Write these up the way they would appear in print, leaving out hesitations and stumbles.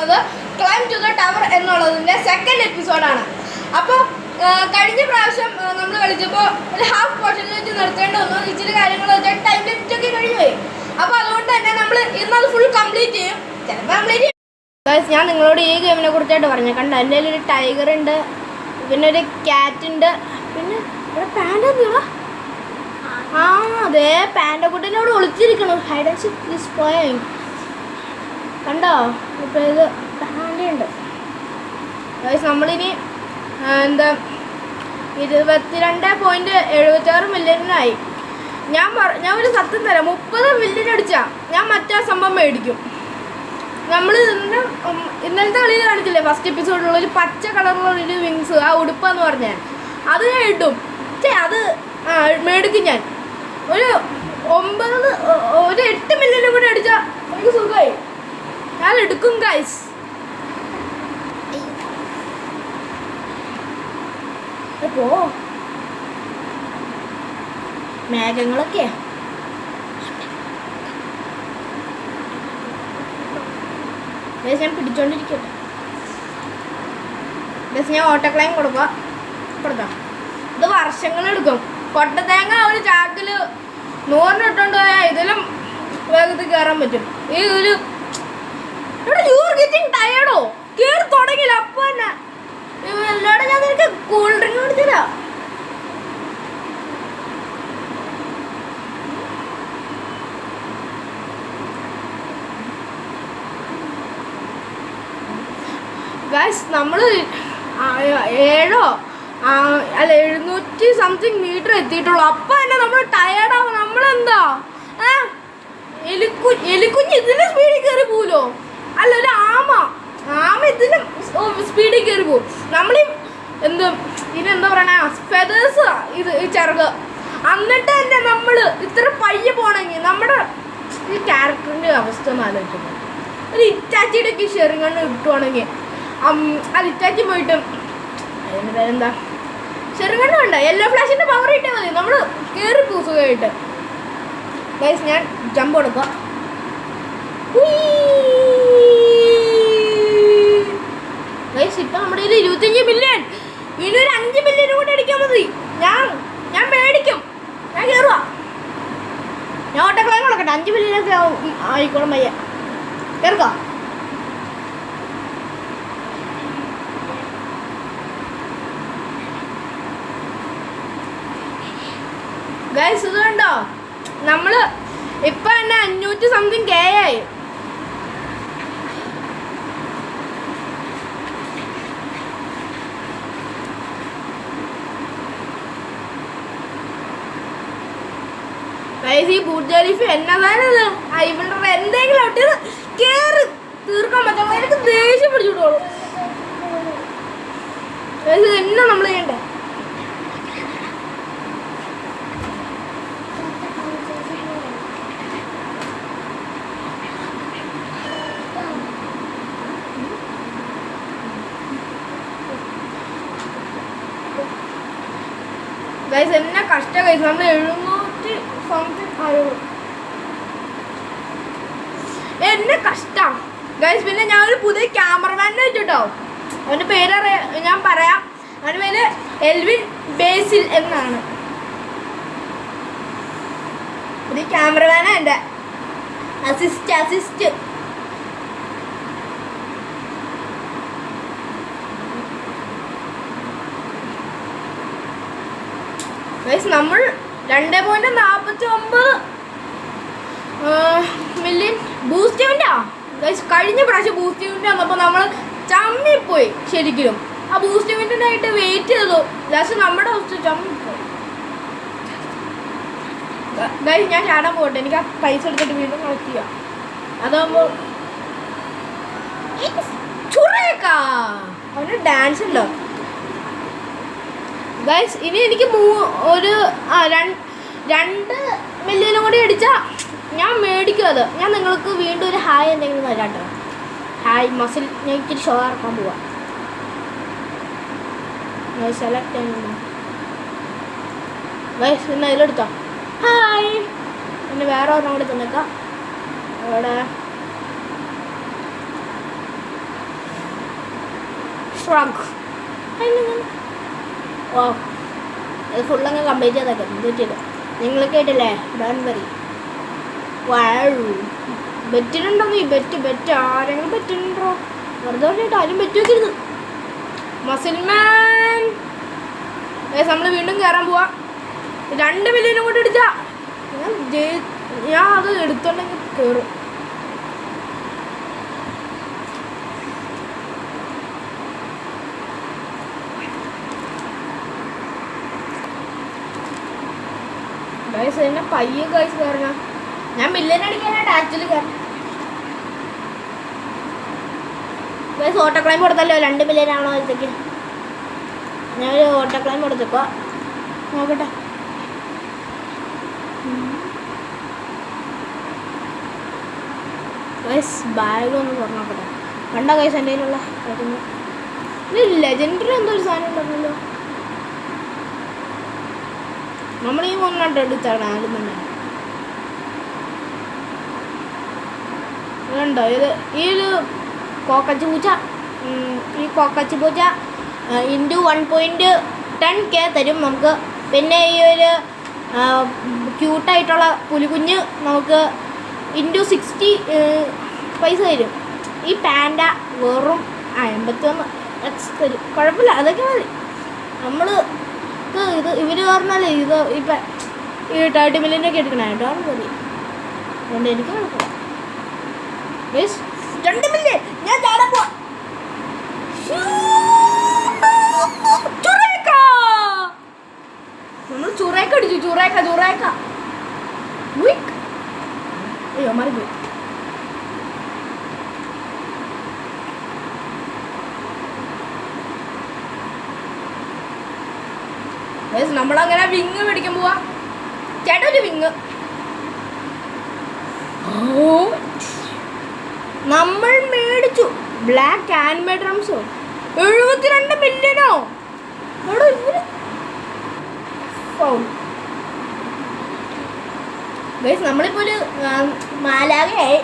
പോകുന്നത് climb to the tower എന്നുള്ളതിൻ്റെ second എപ്പിസോഡാണ്. അപ്പോൾ കഴിഞ്ഞ പ്രാവശ്യം നമ്മൾ കളിച്ചപ്പോൾ ഒരു ഹാഫ് പോർഷനിൽ വെച്ച് നിർത്തേണ്ടി വന്നു. ഇച്ചിരി കാര്യങ്ങൾ വെച്ചാൽ ടൈം ലിമിറ്റൊക്കെ കഴിഞ്ഞു പോയി. അപ്പോൾ അതുകൊണ്ട് തന്നെ നമ്മൾ ഇന്നത് ഫുൾ കംപ്ലീറ്റ് ചെയ്യും. ചിലപ്പോൾ കംപ്ലീറ്റ് ചെയ്യും. ഞാൻ നിങ്ങളോട് ഈ ഗെയിമിനെ കുറിച്ചായിട്ട് പറഞ്ഞു. കണ്ടോ, എൻ്റെ ഒരു ടൈഗർ ഉണ്ട്, പിന്നെ ഒരു ക്യാറ്റ് ഉണ്ട്, പിന്നെ ഇവിടെ പാൻഡ എന്തുവാ? ആ അതെ, പാൻഡക്കുട്ടനോട് ഒളിച്ചിരിക്കണം. Hide and seek is playing. കണ്ടോ, ഇപ്പോൾ ഇത് പാൻഡയുണ്ട്. നമ്മളിനി എന്താ 22.76 മില്യണിനായി. ഞാൻ ഒരു സത്യം തരാം, 30 മില്യൺ അടിച്ചാൽ ഞാൻ മറ്റേ സംഭവം മേടിക്കും. നമ്മൾ ഇന്നലത്തെ കളിയിൽ കാണിച്ചില്ലേ ഫസ്റ്റ് എപ്പിസോഡിലുള്ള ഒരു പച്ച കളറുള്ള വിങ്സ്, ആ ഉടുപ്പെന്ന് പറഞ്ഞാൽ അത് ഞാൻ ഇടും. അത് മേടിക്കും ഞാൻ. ഒരു 8 മില്യൺ കൂടെ അടിച്ചാൽ എനിക്ക് സുഖമായി, ഞാൻ എടുക്കും ഗൈസ്. അപ്പോ മേഘങ്ങളൊക്കെയാ ഞാൻ പിടിച്ചോണ്ടിരിക്കട്ടെ. ഞാൻ ഓട്ടോക്ലൈം കൊടുക്കാം. ഇത് വർഷങ്ങളെടുക്കും. കൊട്ടത്തേങ്ങ ഒരു ചാക്കില് 100 ഇട്ടുകൊണ്ട് പോയാൽ ഇതിലും വേഗത്തിൽ കയറാൻ പറ്റും. ഈ ഒരു ടയർഡോ കയറി തുടങ്ങിയില്ല. അപ്പൊ തന്നെ എല്ലാവരും ഞാൻ നിനക്ക് കൂൾ ഡ്രിങ്ക് കുടിച്ചില്ല. നമ്മൾ 700 സംതിങ് മീറ്റർ എത്തിയിട്ടുള്ളൂ. അപ്പം തന്നെ നമ്മൾ ടയേർഡാവും. നമ്മളെന്താ എലിക്കുഞ്ഞ് ഇതിന് സ്പീഡിൽ കയറി പോലോ? അല്ല, ഒരു ആമ ഇതിന് സ്പീഡിൽ കയറി പോകും. നമ്മൾ ഇതിനെന്താ പറയണ, ഫെദേഴ്സ് ഇത് ഈ ചിറക്. എന്നിട്ട് തന്നെ നമ്മൾ ഇത്ര പയ്യെ പോണെങ്കിൽ നമ്മുടെ ഈ ക്യാരക്ടറിൻ്റെ അവസ്ഥ ഒന്ന് ആലോചിക്കുന്നത്. ഒരു ഇറ്റാച്ചിയുടെ ഒക്കെ ഷെയറിങ് കണ്ണ് കിട്ടുവാണെങ്കിൽ അത് ഇറ്റാച്ചി പോയിട്ട് അതിൻ്റെ പേരെന്താ, ചെറുകണ്ണ വേണ്ട, യെല്ലോ ഫ്ലാഷിൻ്റെ പവർ ഇട്ടാൽ മതി, നമ്മൾ കയറി പൂസുകയായിട്ട്. ഗൈസ് ഞാൻ ജമ്പ് കൊടുക്കുക. ഗൈസ് ഇപ്പം നമ്മുടെ കയ്യിൽ 25 മില്യൺ. ഇനി ഒരു 5 മില്യൺ കൂടെ അടിക്കാൻ മതി. ഞാൻ മേടിക്കും. ഞാൻ കയറുക. ഞാൻ ഓട്ടോക്ലൈം കൊടുക്കട്ടെ. 5 മില്യണൊക്കെ ആയിക്കോളും പയ്യ. കയറുക. ഗൈസ് ഇത് കണ്ടോ, നമ്മൾ ഇപ്പം തന്നെ 500 സംതിങ് കെ ആയി. ഗൈസ് ഈ ബൂർജാലിഫ് എന്നതാണിത്? ഇവളുടെ എന്തെങ്കിലും ഔട്ട് കയറി തീർക്കാൻ പറ്റുമോ? എനിക്ക് ദേഷ്യം പിടിച്ചിട്ടോളൂ. ഗൈസ് എന്നാ നമ്മൾ ചെയ്യണ്ടേ? ഗൈസ് എന്നെ കഷ്ട ഗൈസ്, നമ്മൾ 700 സംതിങ് ആയുള്ളൂ. എന്നെ കഷ്ടം ഗൈസ്. പിന്നെ ഞാൻ ഒരു പുതിയ ക്യാമറമാനെ വെച്ചിട്ടോ. അവൻ്റെ പേര് ഞാൻ പറയാം. അവൻ്റെ പേര് എൽവിൻ ബേസിൽ എന്നാണ്. പുതിയ ക്യാമറമാനാ എൻ്റെ അസിസ്റ്റ്. ഗൈസ് നമ്മൾ 2.49 മില്യൺ ബൂസ്റ്റ് ഇവൻ്റാ ഗൈസ്. കഴിഞ്ഞ പ്രാവശ്യം ബൂസ്റ്റ് ഇവൻ്റ് വന്നപ്പോൾ നമ്മൾ ചമ്മിപ്പോയി ശരിക്കും. ആ ബൂസ്റ്റ് ഇവൻ്റിനായിട്ട് വെയിറ്റ് ചെയ്തു. ലാസ്റ്റ് നമ്മുടെ ഹൗസ് ചമ്മിപ്പോയി ഗൈസ്. ഞാൻ ചാടാൻ പോകട്ടെ. എനിക്ക് ആ പൈസ എടുത്തിട്ട് വീണ്ടും കളക്ട് ചെയ്യാം. അതാകുമ്പോൾ ചുറേക്കാ അവന് ഡാൻസ് ഉണ്ടോ ഗൈസ്. ഇനി എനിക്ക് 2 മില്യൺ കൂടി അടിച്ചാൽ ഞാൻ മേടിക്കും. അത് ഞാൻ നിങ്ങൾക്ക് വീണ്ടും ഒരു ഹായ് എന്തെങ്കിലും തരാം കേട്ടോ. Hi muscle. ഞാൻ ഇച്ചിരി ഷോ ഇറക്കാൻ പോവാം. സെലക്ട് ചെയ്യുന്നു ഗൈസ്. ഇന്ന് അതിലെടുത്തോ ഹായ്. പിന്നെ വേറെ ഒരെണ്ണം കൂടി തന്നേക്കാം. അവിടെ ഫ്രോഗ്. ഓ അത് ഫുള്ളങ്ങ് കംപ്ലീറ്റ് ചെയ്തേക്കാം. തെറ്റില്ല, നിങ്ങൾ കേട്ടില്ലേ? Don't worry. ബെറ്റിനുണ്ടോ നീ? ബെറ്റ് ആരെങ്കിലും ബെറ്റിനുണ്ടോ? വെറുതെ പറഞ്ഞിട്ട് ആരും ബെറ്റ് വെക്കരുത്. മസിൽമാൻ നമ്മൾ വീണ്ടും കയറാൻ പോവാ. 2 മില്യനും കൂടി എടുത്താ ഞാൻ അത് എടുത്തോണ്ടെങ്കിൽ കയറും. ഗൈസ് എന്നെ പയ്യെ ഗൈസ് കയറണം. ഞാൻ മില്യൻ അടിക്കാനായിട്ട് ആക്ച്വലി കയറണം. ഗൈസ് ഓട്ടോ ക്ലൈം കൊടുത്തല്ലോ. 2 മില്യൻ ആണോ അടുത്തേക്ക്? ഞാനൊരു ഓട്ടോ ക്ലൈം കൊടുത്തപ്പോ നോക്കട്ടെ. ഗൈസ് ബാഗ് ഒന്ന് തുറന്നോക്കട്ടെ. കണ്ടോ ഗൈസ് എൻ്റെ കയ്യിലുള്ള ഇത് ലെജൻഡറി എന്തോ ഒരു സാധനം ഉണ്ടല്ലോ. നമ്മൾ ഈ 1 എടുത്താണ് ആദ്യം തന്നെ. ഇതുണ്ടോ ഇത്? ഈ ഒരു കോക്കച്ചി പൂച്ച, ഈ കോക്കച്ചി പൂച്ച ഇൻറ്റു 1.10K തരും നമുക്ക്. പിന്നെ ഈ ഒരു ക്യൂട്ടായിട്ടുള്ള പുലിക്കുഞ്ഞ് നമുക്ക് ഇൻറ്റു 60 പൈസ തരും. ഈ പാൻഡ വെറും 51 തരും. കുഴപ്പമില്ല, അതൊക്കെ മതി. നമ്മൾ ഇത് ഇവർ പറഞ്ഞാലേ ഇത് ഇപ്പം ഈ 30 മില്യനൊക്കെ എടുക്കണേ കേട്ടോ. മതി, അതുകൊണ്ട് എനിക്ക് കുഴപ്പമില്ല. 2 മില്യൺ ഞാൻ ചാടാൻ പോവാ. നമ്മൾ ചുറേക്ക അടിച്ചു. ചുറേക്ക അയ്യോ മറിഞ്ഞു. നമ്മളങ്ങനെ വിങ് മേടിക്കാൻ പോവാ. ചേട്ടാ ഒരു വിങ്. നമ്മൾ മേടിച്ചു ബ്ലാക്ക് ആൻഡ് റംസോ. 72 മില്യനോ? ഗൈസ് നമ്മളിപ്പോൾ ഒരു മാലാകയായി.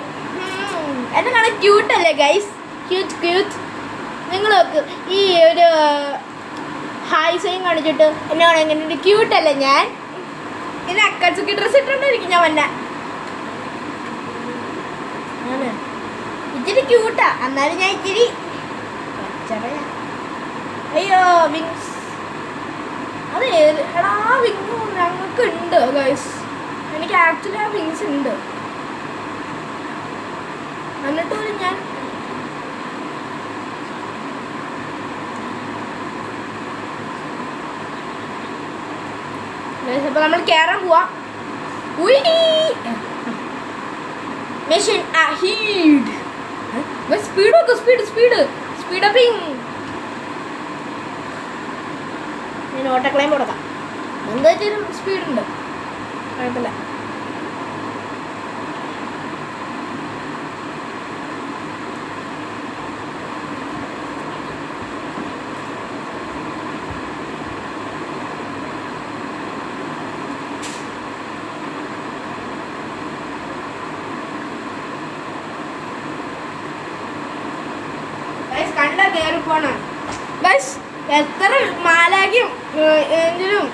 എന്നെ കാണാൻ ക്യൂട്ടല്ലേ ഗൈസ്? ക്യൂട്ട്. നിങ്ങൾ നോക്ക്, ഈ ഒരു ഹായ് സൈൻ കാണിച്ചിട്ട് എന്നെ കാണാൻ എങ്ങനെ ക്യൂട്ടല്ലേ ഞാൻ? ഇനി അക്കാസുക്കി ഡ്രസ്സ് ഇട്ടുകൊണ്ടിരിക്കും ഞാൻ വന്നെ. ഇച്ചിരി ക്യൂട്ടാ, എന്നാലും ഞാൻ ഇച്ചിരി അയ്യോ വിങ്സ്. അത് എടാ വിങ് ഞങ്ങൾക്ക് ഉണ്ട് ഗൈസ്. എനിക്ക് ആക്ച്വലി ആ വിങ്സ് ഉണ്ട്. എന്നിട്ട് പോലും ഞാൻ അപ്പോൾ നമ്മൾ കയറാൻ പോവാ. മെഷീൻ ഹീഡ് സ്പീഡ് നോക്ക്. സ്പീഡ് അപ്പിങ്. ഞാൻ ഓട്ടോ ക്ലൈം കൊടുക്കാം. എന്തായാലും സ്പീഡുണ്ട്, കുഴപ്പമില്ല. കണ്ട കയറിപ്പോണം ഗൈസ്. എത്ര മാലാഖ്യം എങ്കിലും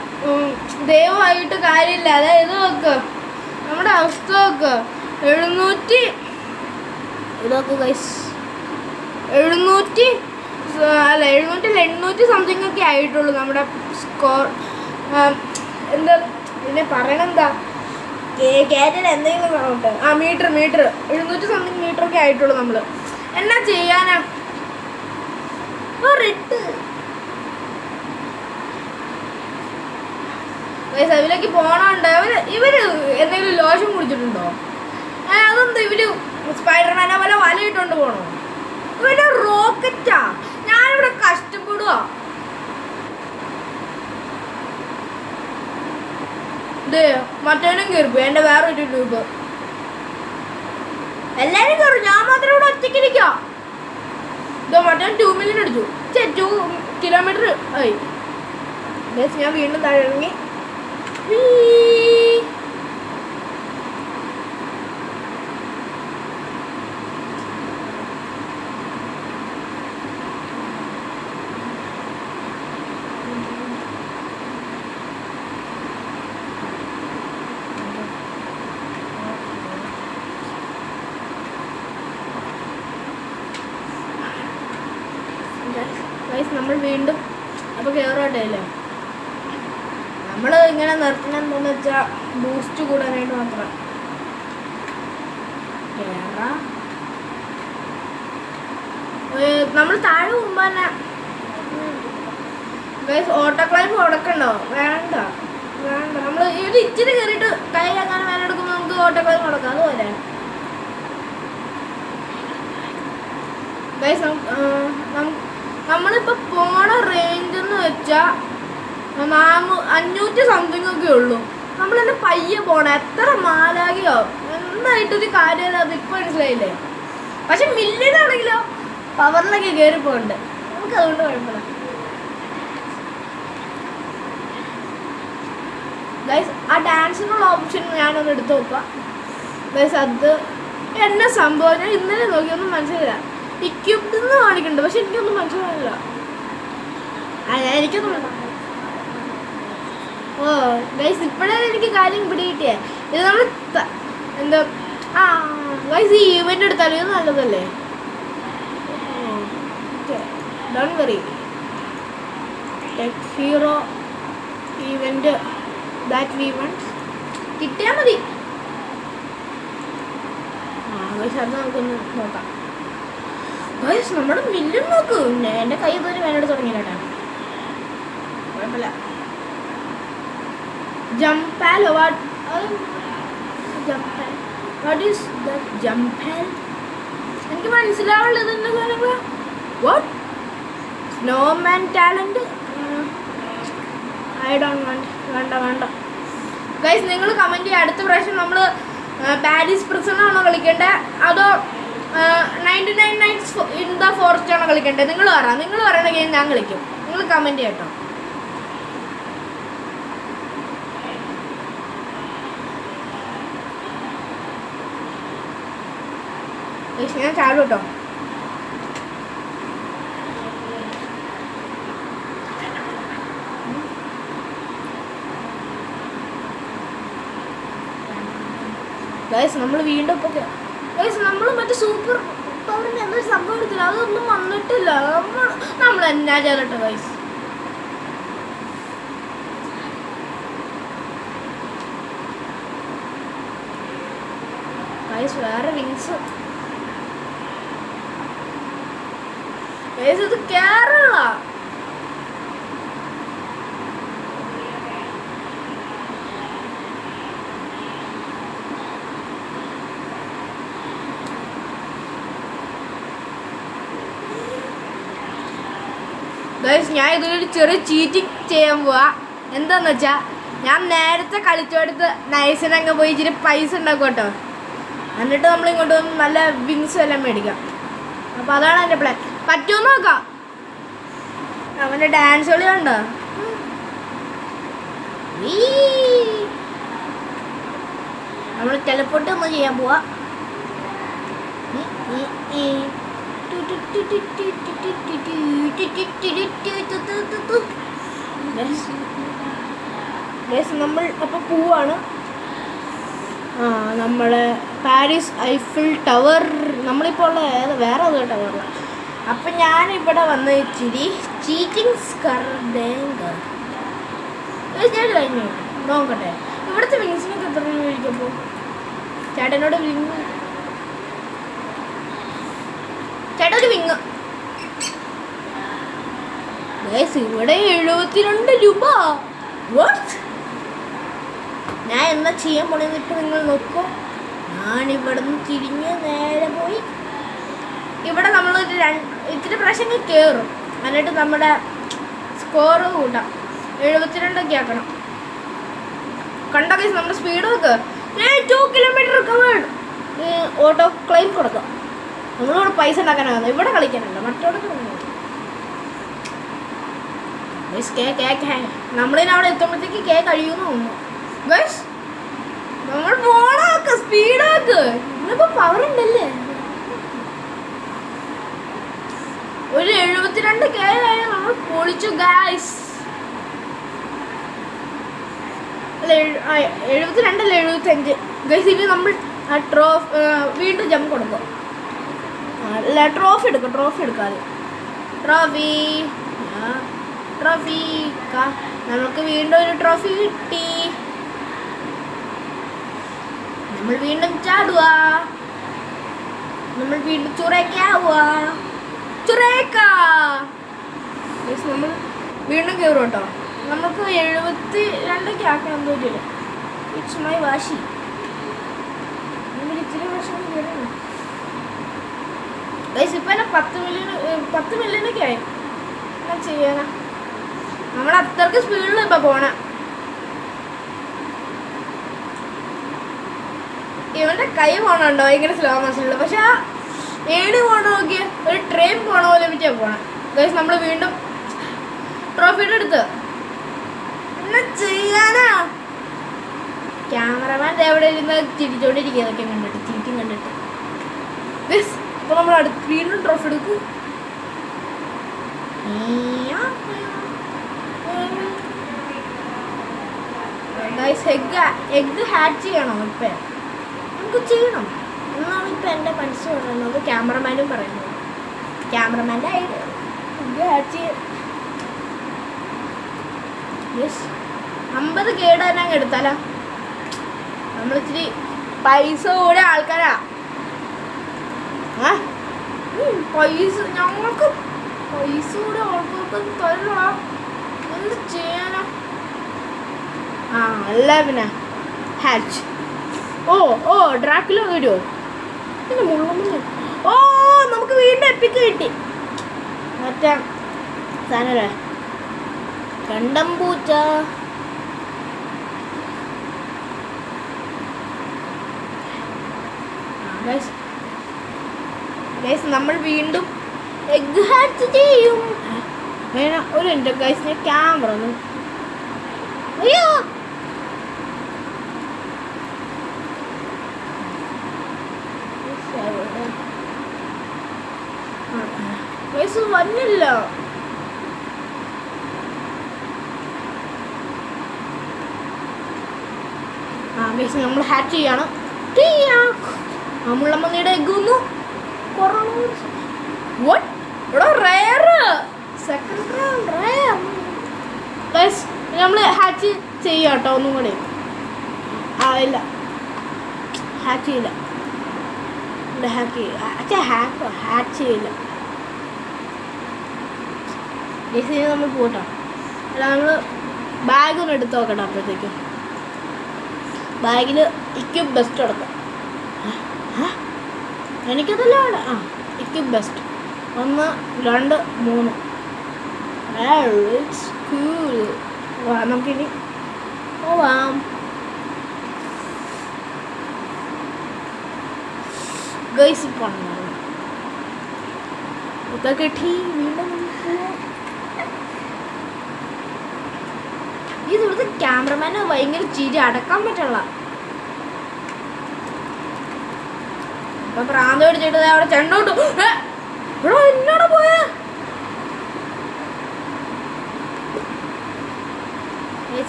ദൈവമായിട്ട് കാര്യമില്ല. അതായത് നോക്ക് നമ്മുടെ അവസ്ഥ നോക്ക്. 700 ഇതൊക്കെ ഗൈസ് 700 അല്ല 800 സംതിങ് ഒക്കെ ആയിട്ടുള്ളൂ നമ്മുടെ സ്കോർ. എന്താ പിന്നെ പറയണെന്താ? കേരള എന്തെങ്കിലും ഉണ്ട്. മീറ്റർ 700 സംതിങ് മീറ്ററൊക്കെ ആയിട്ടുള്ളൂ. നമ്മൾ എന്നാ ചെയ്യാനാ? അതിലേക്ക് പോണുണ്ട്. ഇവര് എന്തെങ്കിലും ലോഷൻ കുടിച്ചിട്ടുണ്ടോ? അതെന്താ ഇവര് സ്പൈഡർമാനെ പോലെ വലയിട്ടോണ്ട് പോണോ? ഇവര് റോക്കറ്റാ. ഞാനിവിടെ കഷ്ടപ്പെടുക. മറ്റവനും കയറിപ്പോ. എന്റെ വേറൊരു ട്യൂബ്. എല്ലാരും കയറും, ഞാൻ മാത്രം ഇവിടെ ഒറ്റയ്ക്കിരിക്കാം. ഇതോ മറ്റവൻ 2 മില്യൺ അടിച്ചു. 2 കിലോമീറ്റർ ആയി. ഞാൻ വീണ്ടും താഴെ ഇറങ്ങി. ഗൈസ് നമ്മൾ വീണ്ടും അപ്പോൾ കയറോട്ടല്ലേ. നമ്മൾ ഇങ്ങനെ നിർത്തണം എന്താണെന്ന് വെച്ചാൽ ബൂസ്റ്റ് കൂടാനായിട്ട് മാത്രം. കയറാം. നമ്മൾ താഴെ മുമ്പ് തന്നെ ഗൈസ് ഓട്ടോ ക്ലൈംബ് കൊടുക്കണ്ടോ? വേണ്ട വേണ്ട. നമ്മൾ ഒരു ഇച്ചിരി കയറിയിട്ട് കൈ അങ്ങനെ മേലെ എടുക്കുമ്പോൾ നമുക്ക് ഓട്ടോ ക്ലൈംബ് കൊടുക്കാം. അതുപോലെ ഗൈസ് നമ്മളിപ്പോൾ പോണ റേഞ്ച് എന്ന് വെച്ചാൽ 500 സംതിങ് ഒക്കെ ഉള്ളൂ. നമ്മളെന്നെ പയ്യെ പോണം. എത്ര മാലാകിയോ എന്തായിട്ടൊരു കാര്യമല്ല. അതിപ്പോൾ മനസ്സിലായില്ലേ? പക്ഷെ മില്ലിനാണെങ്കിലോ പവറിലൊക്കെ കയറി പോകുന്നുണ്ട്. നമുക്ക് അതുകൊണ്ട് കുഴപ്പമില്ല. ഗൈസ് ആ ഡാൻസിനുള്ള ഓപ്ഷൻ ഞാനൊന്ന് എടുത്ത് നോക്കാം. ഗൈസ് അത് എന്നെ സംഭവം ഞാൻ ഇന്നലെ നോക്കിയൊന്നും മനസ്സിലായില്ല. ഇക്വിപ്ഡ് എന്ന് കാണിക്കുന്നുണ്ട്, പക്ഷെ എനിക്കൊന്നും മനസ്സിലായില്ല. എനിക്കൊന്നും ഓ ഗൈസ് ഇപ്പോഴേ എനിക്ക് കാര്യം പിടികിട്ടിയേ. ഇത് നമ്മൾ എന്താ ഗൈസ് ഈ ഈവൻ്റ് എടുത്താലും ഇത് നല്ലതല്ലേ? Don't worry. Tech hero event that we want കിട്ടിയാൽ മതി. ഗൈസ് അത് നമുക്കൊന്ന് നോക്കാം. ഗൈസ് നമ്മുടെ മില്ലും നോക്കൂ. എൻ്റെ കൈ ഇതുവരെ വേനോട് തുടങ്ങിയില്ല. കുഴപ്പമില്ല. ജംപാൽ വാട്ട് ജംപാൽ വാട്ട് ഈസ് ദാറ്റ് ജംപാൽ? എനിക്ക് മനസ്സിലാവുള്ളത് എന്താ കാര്യങ്ങൾ? What snowman talent? I don't want. വേണ്ട വേണ്ട. ഗൈസ് നിങ്ങൾ കമൻറ്റ് ചെയ്യുക. അടുത്ത പ്രാവശ്യം നമ്മൾ പാരീസ് പ്രിസൺ ആണോ കളിക്കേണ്ടത് അതോ 99 നൈറ്റ്സ് ഇൻ ദ ഫോറസ്റ്റ് ആണോ കളിക്കേണ്ടത്? നിങ്ങൾ പറയുന്ന ഗെയിം ഞാൻ കളിക്കും. നിങ്ങൾ കമൻറ്റ് ചെയ്യട്ടോ. ഞാൻ ചാടും കേട്ടോ. ഗൈസ് നമ്മൾ വീണ്ടും ഇപ്പോൾ ഗൈസ് നമ്മൾ മറ്റേ സൂപ്പർ പവറിന് എന്തൊരു സംഭവം എടുത്തില്ല. അതൊന്നും വന്നിട്ടില്ല. നമ്മൾ എന്നാ ചെയ്തിട്ട് ഗൈസ്. ഗൈസ് വേറെ വിങ്സ്. ഗൈസ് ഇത് കേരള. ഗൈസ് ഞാൻ ഇതൊരു ചെറിയ ചീറ്റിംഗ് ചെയ്യാൻ പോവാ. എന്താന്ന് വെച്ചാൽ ഞാൻ നേരത്തെ കളിച്ചെടുത്ത് നൈസിനങ്ങ് പോയി ഇച്ചിരി പൈസ ഉണ്ടാക്കും കേട്ടോ. എന്നിട്ട് നമ്മളിങ്ങോട്ട് വന്ന് നല്ല വിങ്സ് എല്ലാം മേടിക്കാം. അപ്പോൾ അതാണ് എൻ്റെ പ്ലാൻ. പറ്റുമെന്ന് നോക്കാം. അവൻ്റെ ഡാൻസ് കളി കണ്ടോ? നമ്മൾ ടെലിപ്പോർട്ട് ഒന്ന് ചെയ്യാൻ പോവാ. നമ്മൾ അപ്പോൾ പോവാണ്. നമ്മൾ പാരീസ് ഐഫിൽ ടവർ. നമ്മളിപ്പോൾ ഉള്ള വേറെ ഒരു ടവറിലാണ്. അപ്പം ഞാനിവിടെ വന്ന് ഇച്ചിരി ചീറ്റിംഗ് ഞാൻ കഴിഞ്ഞു നോക്കട്ടെ. ഇവിടുത്തെ വിങ്സിനൊക്കെ എത്ര രൂപ മേടിക്കുമ്പോൾ ചേട്ടനോട് വിങ് ചേട്ടാ ഒരു വിങ്. ഇവിടെ 72 രൂപ. ഞാൻ എന്താ ചെയ്യാൻ പോണെന്നിട്ട് നിങ്ങൾ നോക്കൂ. ഞാനിവിടെ നിന്ന് തിരിഞ്ഞ് നേരെ പോയി ഇവിടെ നമ്മൾ ഇത്തിരി പ്രാവശ്യം കയറും. എന്നിട്ട് നമ്മുടെ സ്കോറ് കൂട്ടാം. 72 ആക്കണം. കണ്ട കേസ് നമ്മുടെ സ്പീഡ് നോക്ക്. 2 കിലോമീറ്റർ കവേർഡ്. ഓട്ടോ ക്ലൈം കൊടുക്കാം. നമ്മളിവിടെ പൈസ ഉണ്ടാക്കാനാകുന്നത്. ഇവിടെ കളിക്കാനല്ല, മറ്റോടെ നമ്മളിനവിടെ എത്തുമ്പോഴത്തേക്ക് കേ കഴിയുമെന്ന് തോന്നുന്നു. ഗൈസ് നമ്മൾ പോണാക്ക് സ്പീഡാക്ക്. ഇന്നിപ്പോൾ പവർ ഉണ്ടല്ലേ. ഒരു 72 കെ ആയി നമ്മൾ പൊളിച്ചു ഗൈസ്. അല്ല 72 അല്ല 75 ഗൈസ്. ഇനി നമ്മൾ വീണ്ടും ജമ്പ് കൊടുക്കും. അല്ല ട്രോഫി എടുക്കാം. Trophy trophy. നമുക്ക് വീണ്ടും ഒരു ട്രോഫി കിട്ടി. നമ്മൾ വീണ്ടും ചാടുക. നമ്മൾ വീണ്ടും ചുരക്കാവുക. നമ്മൾ വീണ്ടും കയറും കേട്ടോ. നമുക്ക് 72 ആക്കണം തോന്നില്ല. ഇറ്റ്സ് മൈ വാശി. ഇച്ചിരി വർഷം കയറണം. ഇപ്പൊ 10 മില്യണൊക്കെ ആയി. ഞാൻ ചെയ്യാനാ, നമ്മൾ അത്രക്ക് സ്പീഡിൽ ഇപ്പൊ പോണ. ഇവന്റെ കൈ പോണുണ്ടോ ഭയങ്കര സ്ലോ മോഷനില്. പക്ഷെ ആ ഏണി പോണ നോക്കിയ ഒരു ട്രെയിൻ പോണ പോലെ പറ്റിയാ പോണ. നമ്മൾ വീണ്ടും ട്രോഫിയുടെ അടുത്ത് എന്നാ ചെയ്യാനാ. ക്യാമറമാൻ എവിടെ ഇരുന്ന് ചിരിച്ചോണ്ടിരിക്കുക. അതൊക്കെ കണ്ടിട്ട് ചീറ്റിങ് കണ്ടിട്ട്. അപ്പൊ നമ്മൾ വീണ്ടും ട്രോഫി എടുക്കും. എഗ് ഹാച്ച് ചെയ്യണോ ഇപ്പൊ? നമുക്ക് ചെയ്യണം എന്നാണ് ഇപ്പൊ എന്റെ മനസ്സ് പറയുന്നത്. ക്യാമറമാനും പറയുന്നത്. ക്യാമറമാൻ്റെ ഐഡിയ എഗ് ഹാച്ച് ചെയ്യും. 50 കേട് തന്നെ അങ്ങ് എടുത്താലാ. നമ്മളിച്ചിരി പൈസ കൂടെ ആൾക്കാരാ. പൈസ ഞങ്ങൾക്ക് പൈസ കൂടെ ആൾക്കാർക്ക് തരണ. എന്ത് ചെയ്യാനാ? അല്ല പിന്നെ ഹാച്ച്. ഓ ഡ്രാക്കുല വരുമോ? പിന്നെ മുള്ളുമുള്ള. നമുക്ക് വീണ്ടും എപ്പിക്ക് കിട്ടി. മറ്റേ സാധനല്ലേ കണ്ടംപൂച്ച. നമ്മൾ വീണ്ടും എഗ് ഹാച്ച് ചെയ്യും. ഒരു എൻ്റെ ഗൈസിനെ ക്യാമറ അയ്യോ ഗൈസ് വന്നില്ല. ഗൈസ് നമ്മൾ ഹാച്ച് ചെയ്യാണ്. മുള്ളമ്മയുടെ എഗ് ഒന്നു നമ്മൾ ഹാച്ച് ചെയ്യാം കേട്ടോ. ഒന്നും കൂടി ഇല്ല ഹാച്ച് ചെയ്യില്ല. ഹാച്ച് ചെയ്യില്ല. നമ്മൾ പോട്ടോ. അല്ല നമ്മൾ ബാഗൊന്ന് എടുത്ത് നോക്കട്ടെ. അപ്പോഴത്തേക്കും ബാഗിൽ ഇക്വിപ്പ് ബെസ്റ്റ് എടുക്കാം. എനിക്കതല്ല ഇക്വിപ്പ് ബെസ്റ്റ് 1 2 3. നമുക്കിനി പോവാം. ഗൈസ് ഒക്കെ കിട്ടി. വീണ്ടും ഇവിടുത്തെ ക്യാമറമാന് ഭയങ്കര ചിരി അടക്കാൻ പറ്റുള്ള. ഇപ്പൊ പ്രാന്ത് പിടിച്ചിട്ട് അവിടെ ചെണ്ടോട്ടു. എന്നോട് പോയ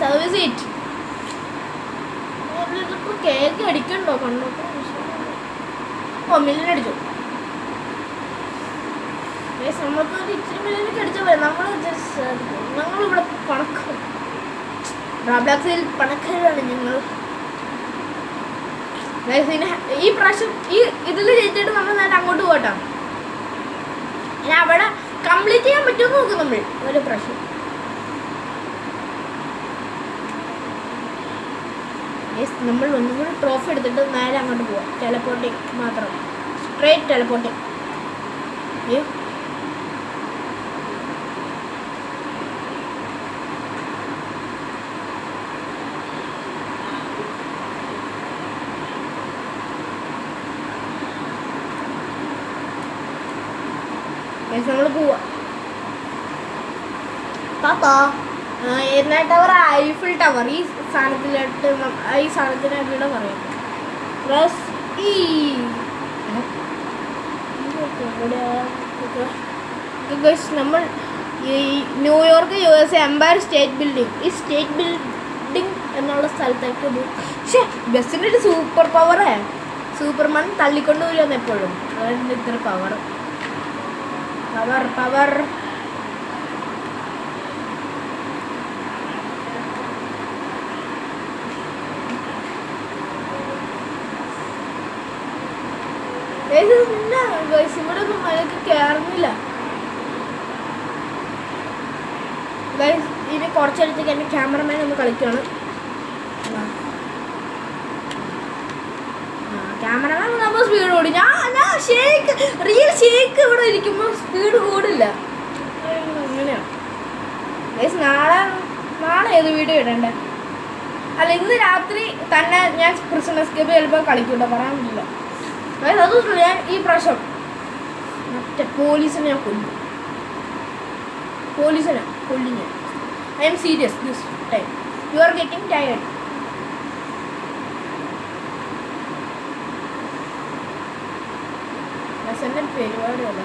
സർവീസ് സീറ്റ്. കേക്ക് അടിക്കണ്ടോ? കണ്ടോട്ടോ. മില്ലിനടിച്ചു. നമ്മൾക്ക് ഒരു ഇച്ചിരി മില്ലിനൊക്കെ അടിച്ചാൽ പോയി. ഞങ്ങളിവിടെ പണക്കം റോബ്ലോക്സിൽ പണക്കാരാണ് ഞങ്ങൾ. ഈ പ്രാവശ്യം ഇതിൽ ജയിച്ചിട്ട് നമ്മൾ നേരെ അങ്ങോട്ട് പോകട്ടോ. ഞാൻ അവിടെ കംപ്ലീറ്റ് ചെയ്യാൻ പറ്റുമെന്ന് നോക്കും നമ്മൾ ഒരു പ്രാവശ്യം. നമ്മൾ ഒന്നും കൂടി ട്രോഫി എടുത്തിട്ട് നേരെ അങ്ങോട്ട് പോവാം. ടെലപ്പോർട്ടിങ് മാത്രം. സ്ട്രേറ്റ് ടെലപ്പോർട്ടിങ്. നമ്മൾ പോവാ. പാപ്പാ എന്നാ ടവർ? Eiffel tower. ഈ സാധനത്തിലോട്ട് ഈ സാധനത്തിനായിട്ട് പറയാം. പ്ലസ് നമ്മൾ ഈ New York USA empire state building. ഈ സ്റ്റേറ്റ് ബിൽഡിംഗ് എന്നുള്ള സ്ഥലത്തേക്ക് പോകും. പക്ഷേ ബസ്സിൻ്റെ ഒരു സൂപ്പർ പവറേ. സൂപ്പർമാൻ തള്ളിക്കൊണ്ട് വരുമെന്ന് എപ്പോഴും. അതുകൊണ്ട് ഇത്ര പവർ. എന്നാ ഗൈസ് ഇവിടെ ഒന്നും മഴയ്ക്ക് കയറുന്നില്ല ഗൈസ്. ഇനി കുറച്ചടുത്തേക്ക് എൻ്റെ ക്യാമറമാൻ ഒന്ന് കളിക്കുകയാണ്. ക്യാമറമാൻ നമ്മൾ സ്പീഡ് ഓടി. ഞാൻ ഷേക്ക് റിയൽ ഷേക്ക് ഇവിടെ ഇരിക്കുമ്പോൾ സ്പീഡ് കൂടില്ല. അങ്ങനെയാണ് ഗൈസ്. നാളെ ഏത് വീഡിയോ ഇടണ്ടേ? അല്ല, ഇന്ന് രാത്രി തന്നെ ഞാൻ പ്രിസൺ എസ്കേപ്പ് ചിലപ്പോൾ കളിക്കൂട്ടോ, പറയാൻ പറ്റില്ല. അതായത് അതും ഞാൻ ഈ പ്രാവശ്യം മറ്റേ പോലീസിനെ ഞാൻ കൊല്ലും. പോലീസിനെ കൊല്ലും ഞാൻ. I M serious this time. You are getting tired. എൻ്റെ പരിപാടിയല്ല.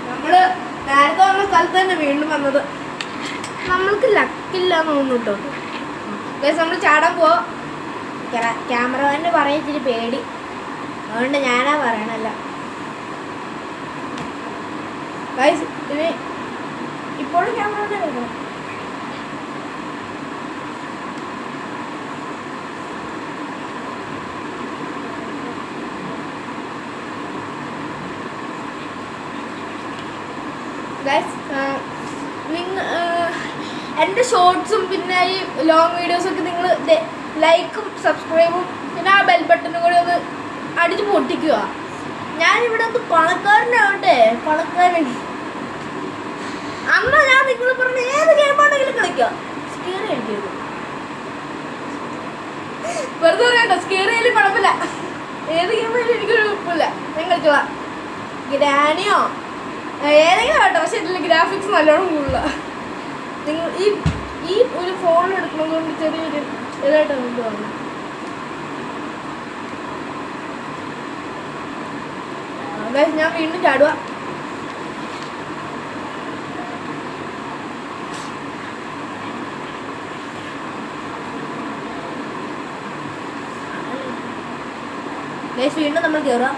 നമ്മള് നേരത്തെ വന്ന സ്ഥലത്ത് തന്നെ വീണ്ടും വന്നത്. നമ്മൾക്ക് ലക്കില്ലാന്ന് തോന്നുന്നു കേട്ടോ. ഗൈസ് നമ്മൾ ചാടാൻ പോവാ. ക്യാമറമാന് പറയാൻ ഇച്ചിരി പേടി, അതുകൊണ്ട് ഞാനാ പറയണല്ല ഗൈസ്. ഇനി ഇപ്പോഴും ക്യാമറ കളിക്കണം. ഗൈസ് എൻ്റെ ഷോർട്സും പിന്നെ ഈ ലോങ് വീഡിയോസൊക്കെ നിങ്ങൾ ലൈക്കും സബ്സ്ക്രൈബും പിന്നെ ആ ബെൽ ബട്ടണും കൂടി ഒന്ന് അടിച്ച് പൊട്ടിക്കുക. ഞാനിവിടെ ഒന്ന് പണക്കാരനാവട്ടെ, പണക്കാരൻ. അന്ന് ഞാൻ നിങ്ങൾ പറഞ്ഞ ഏത് ഗെയിമാണെങ്കിലും കളിക്കാം. സ്കേറി കളിക്കരുത്, വെറുതെ പറയട്ടോ. സ്കേറിയാലും കുഴപ്പമില്ല, ഏത് ഗെയിമായാലും എനിക്കൊരു കുഴപ്പമില്ല. ഞാൻ കളിച്ചോളാം. ഗ്രാനിയോ ഏതെങ്കിലും ആട്ടോ, പക്ഷെ ഇതിൽ ഗ്രാഫിക്സ് നല്ലോണം കൂടുതല. നിങ്ങൾ ഈ ഒരു ഫോൺ എടുക്കുന്നതുകൊണ്ട് ചെറിയൊരു ഇതായിട്ടാണ് എനിക്ക് തോന്നുന്നത്. ഞാൻ വീണ്ടും ചാടുക. വീണ്ടും നമ്മൾ കയറുക.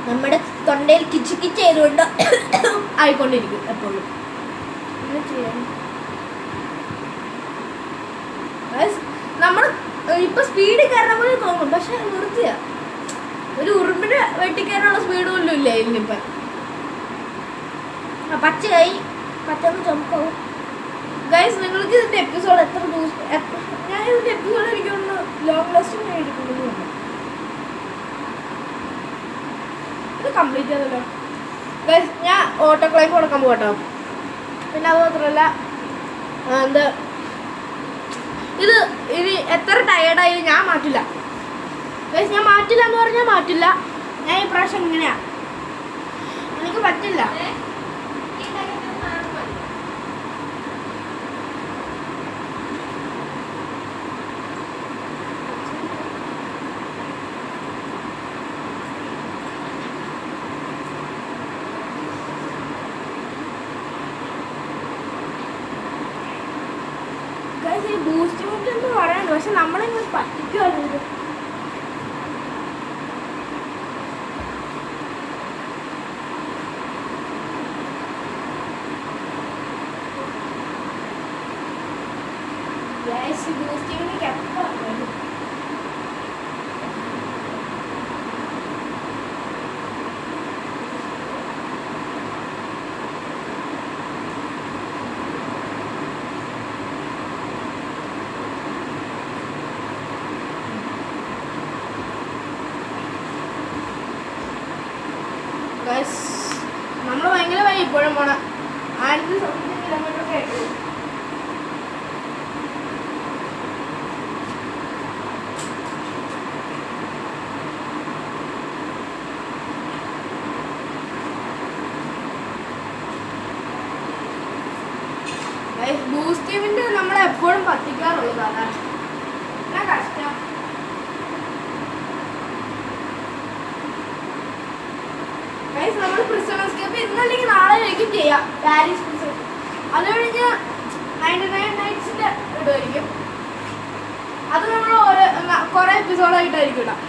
നമ്മുടെ തൊണ്ടയിൽ കിച്ച് കിച്ച് ചെയ്തുകൊണ്ട് ആയിക്കൊണ്ടിരിക്കും എപ്പോഴും. നമ്മൾ ഇപ്പൊ സ്പീഡിൽ കയറാൻ പോലെ തോന്നും, പക്ഷെ വെറുതെയാ. ഒരു ഉറുമ്പിന് വെട്ടിക്കയറാനുള്ള സ്പീഡ് പോലും ഇല്ല ഇന്നിപ്പം. പച്ചയായി പച്ചന്ന് ചുമക്കാവും. ഗൈസ് നിങ്ങൾക്ക് ഇതിന്റെ എപ്പിസോഡ് എത്ര ദിവസം, ഞാൻ ഇതിന്റെ എപ്പിസോഡ് എനിക്കൊന്ന് ലോങ് ലാസ്റ്റിംഗ് മേടിക്കുന്നുണ്ട്. ഇത് കംപ്ലീറ്റ് ചെയ്തല്ലോ ഗൈസ്. ഞാൻ ഓട്ടോ ക്ലൈം കൊടുക്കാൻ പോകട്ടോ. പിന്നെ അത് മാത്രമല്ല എന്ത് ഇത് ഇനി എത്ര ടയേർഡായാലും ഞാൻ മാറ്റില്ല ഗൈസ്. ഞാൻ മാറ്റില്ല എന്ന് പറഞ്ഞാൽ മാറ്റില്ല. ഞാൻ ഈ പ്രാവശ്യം ഇങ്ങനെയാ, എനിക്ക് പറ്റില്ല. ബൂസ്റ്റ് എന്ന് പറയാനുണ്ട്, പക്ഷെ നമ്മളിങ്ങനെ പറ്റിക്കുമല്ലോ. ബൂസ്റ്റിങ്ങിലേക്ക് എപ്പോൾ നമ്മൾ ഭയങ്കര വഴി ഇപ്പോഴും പോണം. 1000 കിലോമീറ്ററൊക്കെ ആയിട്ട്. ബൂസ്റ്റിങ്ങിൻ്റെ നമ്മളെപ്പോഴും പറ്റിക്കാറുള്ളത് അതാണ്. എന്നാ കഷ്ടം. നമ്മൾ പ്രിസൺ എസ്കേപ്പ് ഇന്നല്ലെങ്കിൽ നാളെ വയ്ക്കും ചെയ്യാം പാരീസ് പിസ. അത് കഴിഞ്ഞ് 99 നൈറ്റ്സിൻ്റെ ഇടുമായിരിക്കും. അത് നമ്മൾ കുറേ എപ്പിസോഡായിട്ടായിരിക്കും ഇടാം.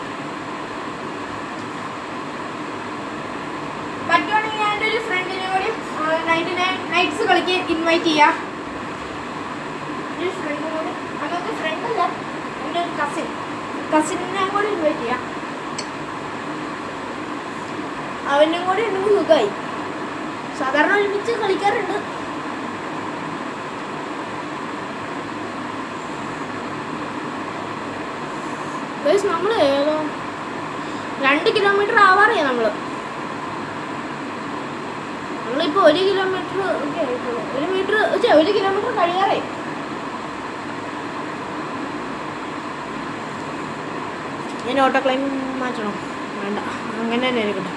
പറ്റുവാണെങ്കിൽ ഞാൻ എൻ്റെ ഒരു ഫ്രണ്ടിനെ കൂടി 99 നൈറ്റ്സ് കളിക്കാൻ ഇൻവൈറ്റ് ചെയ്യാം. ഒരു ഫ്രണ്ടിനെ കൂടി, അങ്ങനത്തെ ഫ്രണ്ടല്ല, എൻ്റെ ഒരു കസിനെ കൂടി ഇൻവൈറ്റ് ചെയ്യാം. അവനും കൂടി ഉണ്ടെങ്കിൽ സുഖമായി. സാധാരണ ഒരുമിച്ച് കളിക്കാറുണ്ട്. നമ്മൾ ഏതോ 2 കിലോമീറ്റർ ആവാറിയാ നമ്മളിപ്പോൾ 1 കിലോമീറ്റർ ഒക്കെ ആയിട്ടുള്ളൂ. 1 കിലോമീറ്റർ കഴിയാറേ. ഞാൻ ഓട്ടോ ക്ലൈം മാറ്റണം? വേണ്ട, അങ്ങനെ തന്നെ ഇരിക്കട്ടെ.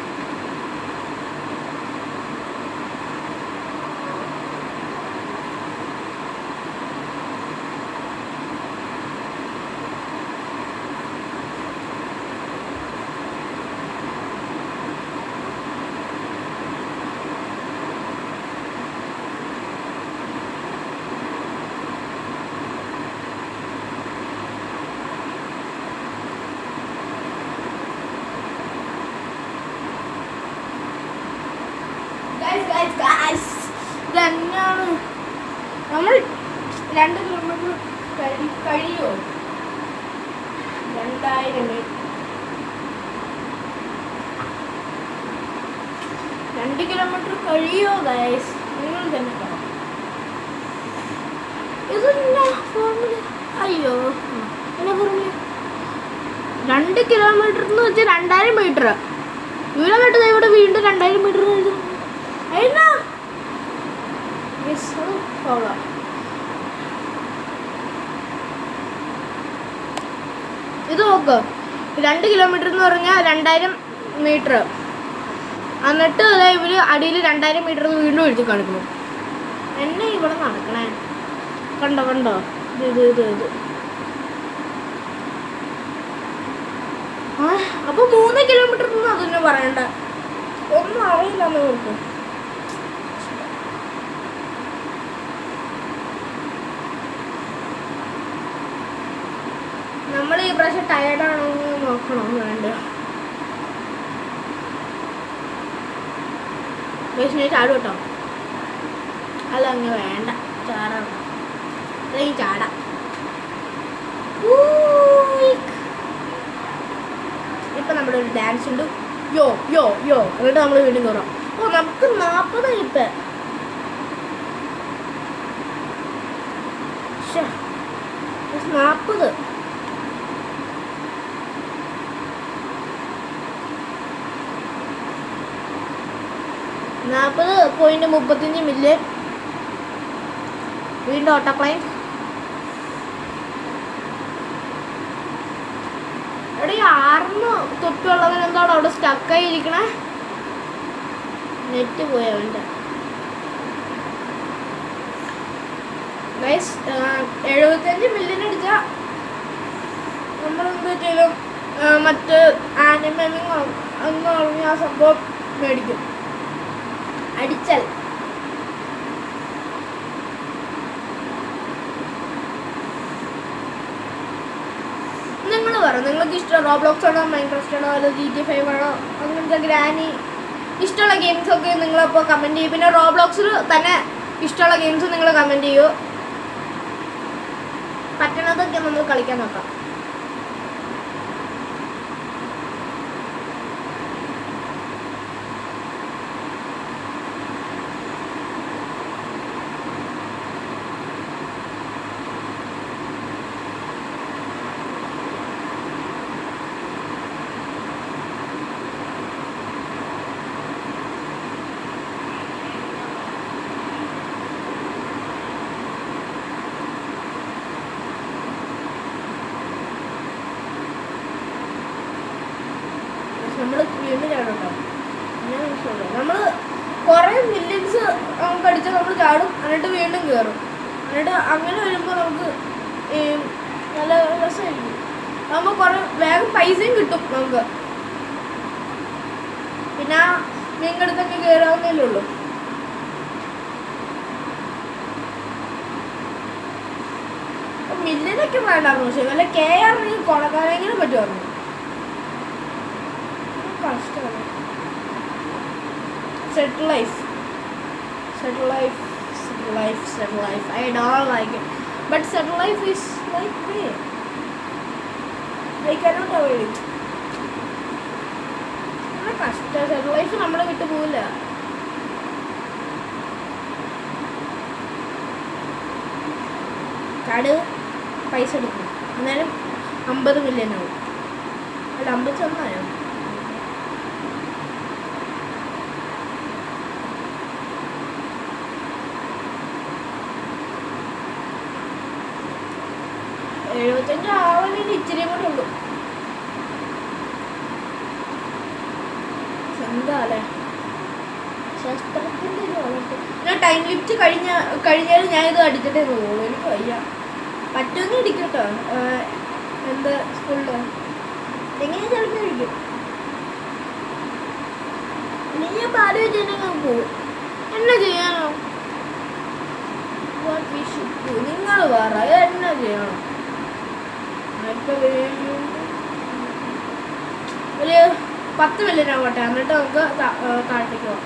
ഇതന്നെയാണ് നമ്മൾ 2 കിലോമീറ്റർ കഴിയുമോ? 2000 2 കിലോമീറ്റർ കഴിയുമോ ഗൈസ്? നിങ്ങൾ തന്നെ പറ. ഇതെന്നാ ഫോർമുല? അയ്യോ, എന്നാ ഫോർമുല? 2 കിലോമീറ്റർ എന്ന് വെച്ചാൽ 2000 മീറ്റർ. ഇവിടെ കേട്ടത് ഇവിടെ വീണ്ടും 2000 മീറ്റർ എഴുതുന്നു. എന്നാ ഇത് നോക്ക്, 2 കിലോമീറ്റർ എന്ന് പറഞ്ഞാൽ 2000 മീറ്റർ. എന്നിട്ട് ഇവര് അടിയിൽ 2000 മീറ്റർ വീണ്ടും എഴുതി കാണിക്കുന്നു. എന്നെ ഇവിടെ നടക്കണേ, കണ്ടോ? ഇത് അപ്പൊ 3 കിലോമീറ്റർ ഒന്നും അതൊന്നും പറയണ്ട. ഒന്നും അറിയില്ലെന്ന് നോക്കും. നമ്മൾ ഈ പ്രാവശ്യം ടയർഡാണോ എന്ന് നോക്കണം. വേണ്ട, ചാടും കേട്ടോ. അല്ല, അങ്ങ് വേണ്ട, ചാടാം. അല്ലെങ്കിൽ ചാടാം. ഇപ്പൊ നമ്മുടെ ഒരു ഡാൻസ് ഉണ്ട്. യോ യോ യോ എന്നിട്ട് നമ്മൾ വീണ്ടും കയറാം. ഓ, നമുക്ക് 40 ഇപ്പം. 40 40.35 മില്യൺ. വീണ്ടും ഓട്ടോക്ലൈൻ. എടീ, 6 തൊട്ടുള്ളവൻ എന്താണ് അവിടെ സ്റ്റക്കായി ഇരിക്കണേ? നെറ്റ് പോയി അവൻ്റെ. 75 മില്യൺ അടിച്ചാൽ നമ്മളെന്ത് ചെയ്യലും മറ്റ് ആനിമേമിങ്ങോ എന്ന് പറഞ്ഞ ആ സംഭവം മേടിക്കും. അടിച്ചാൽ നിങ്ങൾ പറ, നിങ്ങൾക്ക് ഇഷ്ടം റോബ്ലോക്സ് ആണോ, മൈൻക്രാഫ്റ്റ് ആണോ, അതോ GTA 5 ആണോ, അങ്ങനത്തെ ഗ്രാനി ഇഷ്ടമുള്ള ഗെയിംസൊക്കെ നിങ്ങളപ്പോൾ കമൻറ്റ് ചെയ്യും. പിന്നെ റോബ്ലോക്സിൽ തന്നെ ഇഷ്ടമുള്ള ഗെയിംസ് നിങ്ങൾ കമൻറ്റ് ചെയ്യൂ. പറ്റണതൊക്കെ നമ്മൾ കളിക്കാൻ നോക്കാം. നമ്മൾ വീണ്ടും ചാടും കേട്ടോ. നമ്മൾ കുറേ മില്യൻസ് നമുക്ക് അടിച്ചാൽ നമ്മൾ ചാടും, എന്നിട്ട് വീണ്ടും കയറും. എന്നിട്ട് അങ്ങനെ വരുമ്പോൾ നമുക്ക് നല്ല രസമായിരിക്കും. ആകുമ്പോൾ കുറേ വേഗം പൈസയും കിട്ടും നമുക്ക്. പിന്നെ നിങ്ങളുടെ അടുത്തൊക്കെ കയറാവുന്നല്ലേ ഉള്ളൂ. മില്ലിനൊക്കെ വേണ്ടായിരുന്നു, പക്ഷെ വല്ല KR കൊണക്കാനെങ്കിലും പറ്റുമായിരുന്നു. കഷ്ടമാണ്. Settle life. I don't like it. But settle life is like me. I cannot avoid it. കഷ്ട settle life നമ്മളെ വിട്ടു പോവില്ല. കാർഡ് പൈസ എടുക്കും, അന്നേരം 50 മില്യൺ ആവും. അല്ല 51 75 ആവാൻ ഇച്ചിരി കൂടെ ഉള്ളൂ. എന്താ അല്ലേ ശാസ്ത്രത്തിൻ്റെ ഒരു വളർച്ച. ഞാൻ ടൈം ലിമിറ്റ് കഴിഞ്ഞാലും ഞാൻ ഇത് അടിച്ചിട്ടേ പോകുള്ളൂ. എനിക്ക് വയ്യ. പറ്റുമെങ്കിൽ ഇടിക്കട്ടോ. എന്താ സ്കൂളിൽ എങ്ങനെ ചിലപ്പോൾ ഇരിക്കും. നീ ഞാൻ ആലോചിച്ചെങ്കിൽ പോകും. എന്നാ ചെയ്യാനോ? നിങ്ങൾ വേറെ എന്നാ ചെയ്യണം? ഒരു 10 മില്യൺ ആവട്ടെ, എന്നിട്ട് നമുക്ക് താഴത്തേക്ക് പോകാം.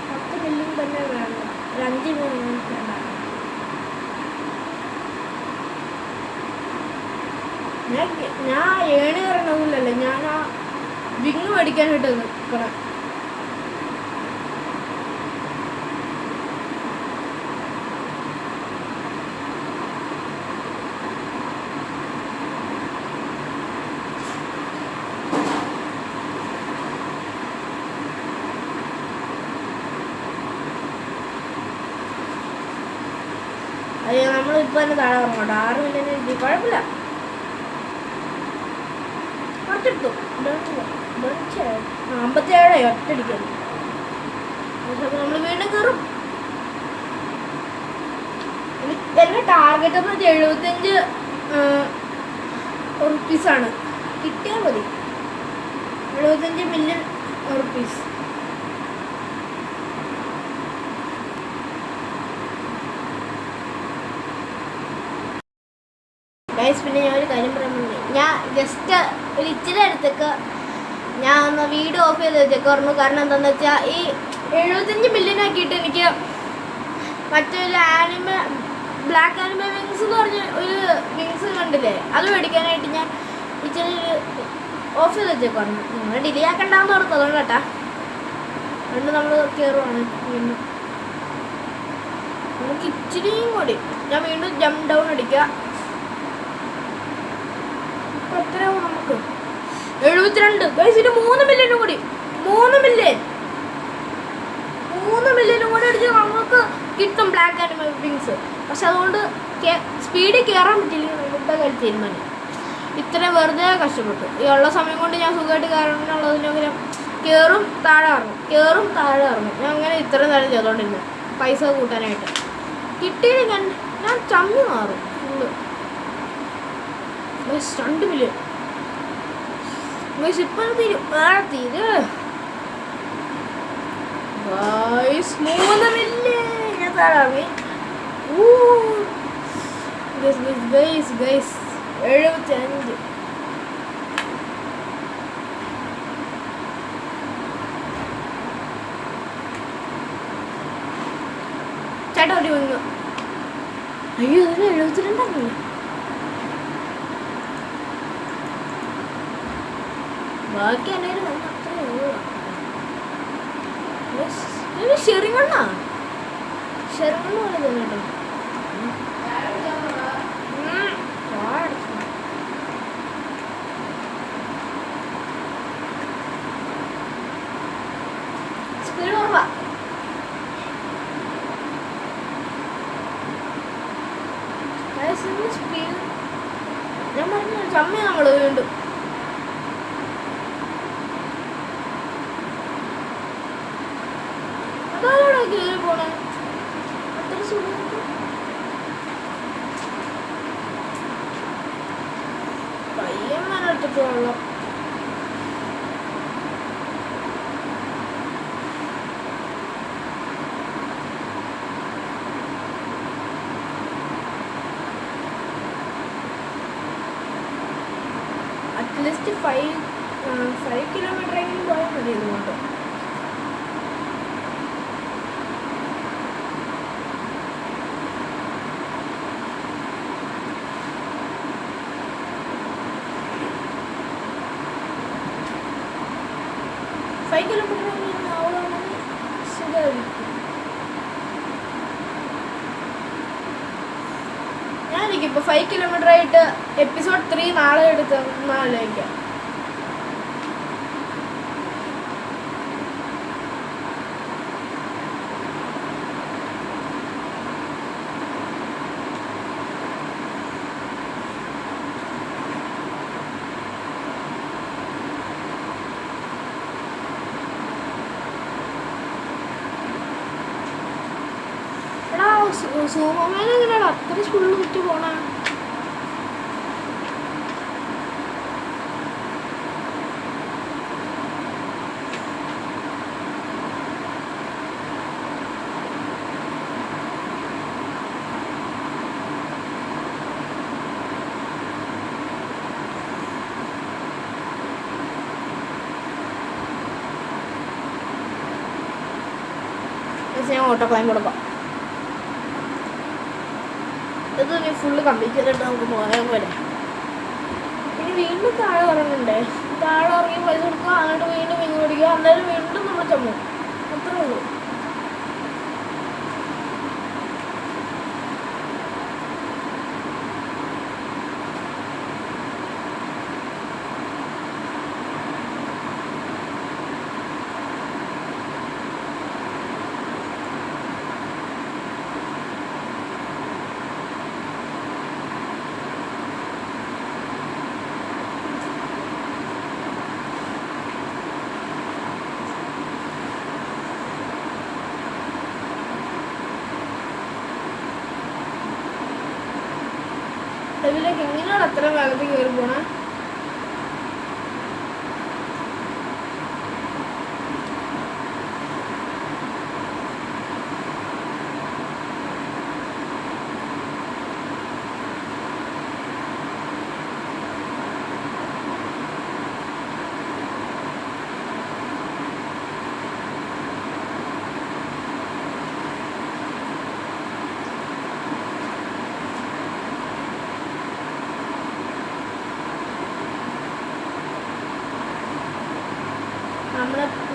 10 മില്യൺ തന്നെ വേണ്ട, ഒരു 5 മില്യൺ വേണ്ട. ഞാൻ ഏണി പറയണമെന്നില്ലല്ലോ, ഞാൻ ആ വിങ് മേടിക്കാനായിട്ട് നിൽക്കണം. അയ്യോ, നമ്മളിപ്പോൾ തന്നെ താഴെ ഇറങ്ങോട്ടോ. 6 മില്യൺ എഴുതി, കുഴപ്പമില്ല. കുറച്ചെടുത്തു. 57 ഒറ്റടിക്കുന്നു. നമ്മൾ വീണ്ടും കയറും. എൻ്റെ ടാർഗറ്റ് എന്ന് വെച്ചാൽ 75 റുപ്പീസാണ്. കിട്ടിയാൽ മതി. 75 മില്യൺ റുപ്പീസ്. പിന്നെ ഞാൻ ഒരു കാര്യം പറയാൻ പറഞ്ഞു. ഞാൻ ജസ്റ്റ് ഒരു ഇച്ചിരി അടുത്തേക്ക് ഞാൻ ഒന്ന് വീഡിയോ ഓഫ് ചെയ്ത് വെച്ചേക്കായിരുന്നു. കാരണം എന്താണെന്ന് വെച്ചാൽ ഈ 75 മില്യൺ ആക്കിയിട്ട് എനിക്ക് മറ്റൊരു ബ്ലാക്ക് ആനിമ വിങ്സ് എന്ന് പറഞ്ഞ ഒരു വിങ്സ് കണ്ടില്ലേ, അത് മേടിക്കാനായിട്ട് ഞാൻ ഇച്ചിരി ഓഫ് ചെയ്ത് വെച്ചേക്കായിരുന്നു. നിങ്ങൾ ഡിലേ ആക്കണ്ടെന്ന് ഓർത്ത്, അതുകൊണ്ട് കേട്ടാ. അതുകൊണ്ട് നമ്മൾ കയറുവാണ് വീണ്ടും. നമുക്ക് ഇച്ചിരിയും കൂടി ഞാൻ വീണ്ടും ജമ്പ് ഡൗൺ അടിക്കുക. എത്രയാവും നമുക്ക്? 72. ഇതിന് 3 മില്യൺ കൂടി, 3 മില്യൺ കൂടി അടിച്ച് നമുക്ക് കിട്ടും ബ്ലാക്ക് ആനിമ വിങ്സ്. പക്ഷെ അതുകൊണ്ട് സ്പീഡിൽ കയറാൻ പറ്റില്ല. നമ്മുടെ കാര്യം തീരുമാനം. ഇത്രയും വെറുതെ കഷ്ടപ്പെട്ടു. ഈ ഉള്ള സമയം കൊണ്ട് ഞാൻ സുഖമായിട്ട് കയറണമെന്നുള്ളതിനെങ്കിലും കയറും താഴെ ഇറങ്ങും. ഞാൻ അങ്ങനെ ഇത്രയും നേരം ചെയ്തോണ്ടിരുന്നു പൈസ കൂട്ടാനായിട്ട്. കിട്ടിയില്ല ഞാൻ ചമ്മി മാറും ഫുള്ള്. 2 മില്യൺ ഇപ്പം തീരും. 3 മില്യൺ ഞാൻ താഴെ. 75. ചേട്ടാ ഒരു വന്നു. അയ്യോ, ഇതിന് 72 ബാക്കി എൻ്റെ അത്രേ ഉള്ളൂ. ഷെറിങ്ങണ്ണ പോലെ തോന്നട്ടോ. സ്പീഡ് കുറവാ. സ്പീഡ് ഞാൻ പറഞ്ഞു ചമ്മി നമ്മള് വീണ്ടും. കയറി പോണേ അത്ര സുഖം. പയ്യന്മാരെടുത്തിട്ട് വെള്ളം അറ്റ്ലീസ്റ്റ് 5 കിലോമീറ്റർ എങ്കിലും പോയാൽ മതി ഇതുകൊണ്ട്. ഞാനിപ്പോൾ 5 കിലോമീറ്റർ ആയിട്ട് എപ്പിസോഡ് 3 നാളെ എടുത്താലോചിക്കാം. സൂമമ്മേനെ എങ്ങനെയാണ് അത്ര സ്കൂളിൽ വിട്ട് പോണ? ഞാൻ ഓട്ടോ ക്ലൈം കൊടുക്കാം. ഇത് നീ ഫുള്ള് കംപ്ലീറ്റ് ചെയ്തിട്ട് നമുക്ക് പോയാൽ പോലെ. ഇനി വീണ്ടും താഴെ ഇറങ്ങണ്ടേ? താഴെ ഇറങ്ങി പൈസ കൊടുക്കുക, അങ്ങോട്ട് വീണ്ടും ഇങ്ങ് പിടിക്കുക, അന്നേരം വീണ്ടും നമ്മൾ ചമ്മു. അത്രേ ഉള്ളൂ. ഇതിലേക്ക് എങ്ങനെയാണ് അത്ര വേഗത്തിൽ കയറി പോണേ?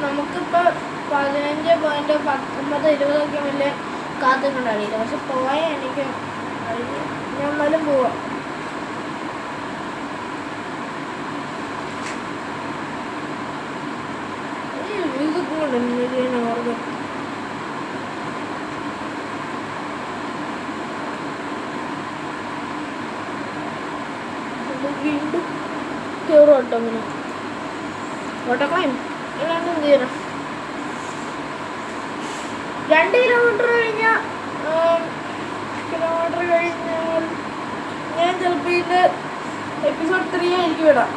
നമുക്കിപ്പോൾ 15.19-20 വലിയ കാത്തുകൊണ്ടറിയില്ല. പക്ഷെ പോയാൽ എനിക്ക് ഞാൻ എന്നാലും പോവാം. മ്യൂസിക് കൊണ്ട് ഓർമ്മ വീണ്ടും കയറും കേട്ടോ. അങ്ങനെ ഓട്ടോക്ലൈം ഇല്ലാണ്ട് എന്ത് ചെയ്യണം? 2 കിലോമീറ്റർ കഴിഞ്ഞാൽ ഞാൻ ചിലപ്പോൾ ഇത് എപ്പിസോഡ് 3 എനിക്ക് വിടാം.